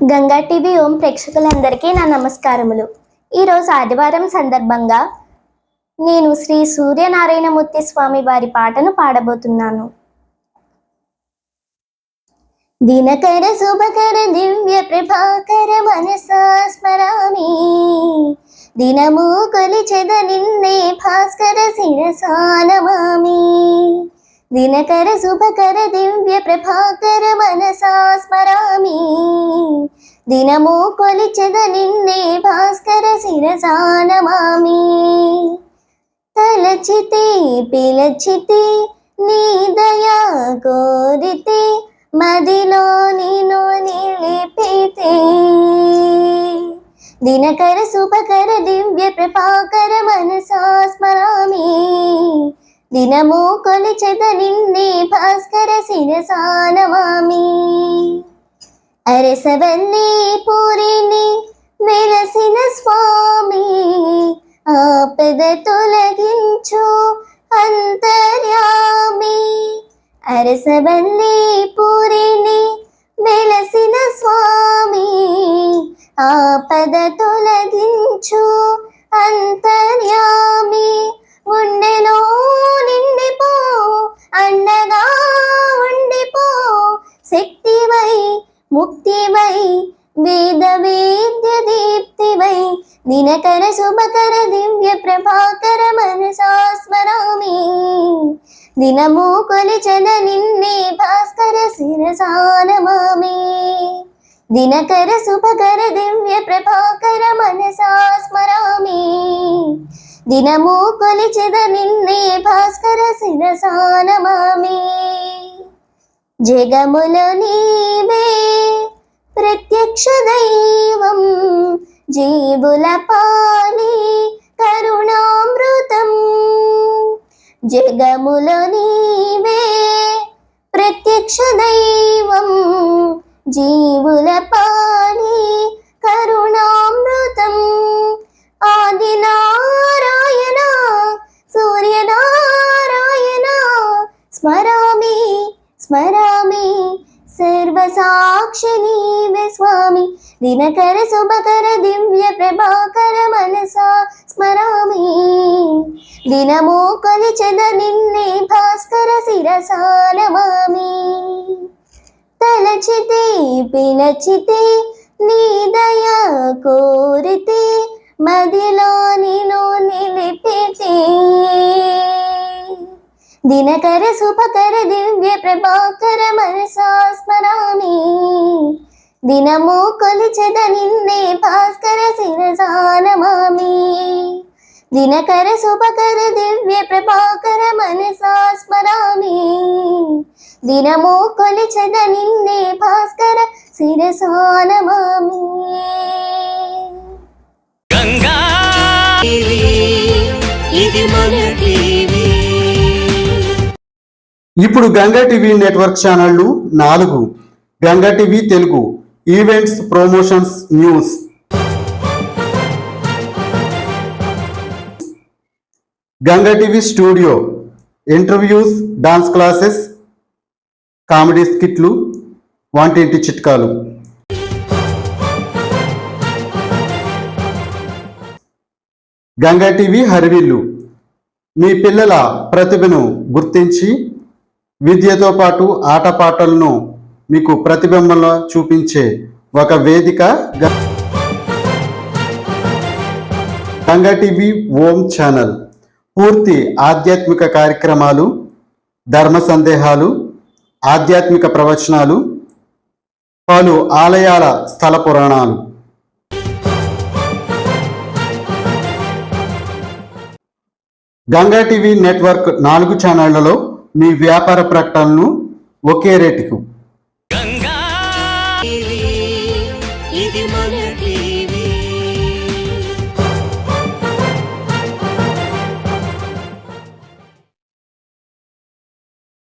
Ganga TV ఓం ప్రేక్షకులందరికీ నా నమస్కారములు. ఈరోజు ఆదివారం సందర్భంగా నేను శ్రీ సూర్యనారాయణమూర్తి స్వామి వారి పాటను పాడబోతున్నాను. దినకర శుభకర దివ్య ప్రభాకర మనసా స్మరామి, దినము కొలిచెద నిన్నే భాస్కర శిరసా నమామి. దినకర శుభకర దివ్య ప్రభాకర మనసా స్మరామి, దినము కొలిచెద నిన్నే భాస్కర శిరసా నమామి. తలచితే పిలచితే నీ దయా కోరితే, మదిలో నిన్ను నిలిపితే. దినకర శుభకర దివ్య ప్రభాకర మనసా స్మరామి, దినము కొలిచెద నిన్నే భాస్కర శిరసా నమామి. అరసవల్లి పూరిని వెలసిన స్వామి, ఆపద తొలగించు అంతర్యామి. అరసవల్లి పూరిని వెలసిన స్వామి, ఆపద తొలగించు అంతర్యామి. గుండెలో నిండిపో, అండగా ఉండిపో, శక్తివై ముక్తివై వేద వేద్య దీప్తివై. దినకర శుభకర దివ్య ప్రభాకర మనసా స్మరామి, దినము కొలిచెద నిన్నే భాస్కర శిరసా నమామి. దినకర శుభకర దివ్య ప్రభాకర మనసా స్మరామి, దినము కొలిచెద నిన్నే భాస్కర శిరసా నమామి. జగములో నీవే ప్రత్యక్ష దైవం, జీవుల పాలి కరుణామృతం. జగములో నీవే ప్రత్యక్ష దైవం, జీవుల పాలి కరుణామృతం. ఆది నారాయణ సూర్యనారాయణ, స్మరామి స్మరామి సర్వసాక్షి నీవే స్వామి. దినకర శుభకర దివ్య ప్రభాకర మనసా స్మరామి, దినము కొలిచెద నిన్నే భాస్కర శిరసా నమామి. తలచితే పిలచితే నీ దయా కోరితే, మదిలో నిన్ను నిలిపితే. దినకర శుభకర దివ్య ప్రభాకర మనసా స్మరామి, దినము కొలిచెద నిన్నే భాస్కర శిరసా నమామి. దినకర శుభకర దివ్య ప్రభాకర మనసా స్మరామి, దినము కొలిచెద నిన్నే భాస్కర శిరసా నమామి. గంగా ఇది మన టీవీ. ఇప్పుడు గంగా టీవీ నెట్వర్క్ ఛానళ్లు 4. Ganga TV Telugu events, promotions, news. Ganga TV studio interviews, dance classes, comedy స్కిట్లు, వంటింటి చిట్కాలు. గంగా టీవీ హరివిల్లు మీ పిల్లల ప్రతిభను గుర్తించి విద్యతో పాటు ఆటపాటలను మీకు ప్రతిబింబంలో చూపించే ఒక వేదిక గంగా టీవీ ఓం ఛానల్. పూర్తి ఆధ్యాత్మిక కార్యక్రమాలు, ధర్మ సందేహాలు, ఆధ్యాత్మిక ప్రవచనాలు, పలు ఆలయాల స్థల పురాణాలు. గంగా టీవీ నెట్వర్క్ 4 ఛానళ్లలో మీ వ్యాపార ప్రకటనలను ఒకే రేటుకు. గంగా ఇది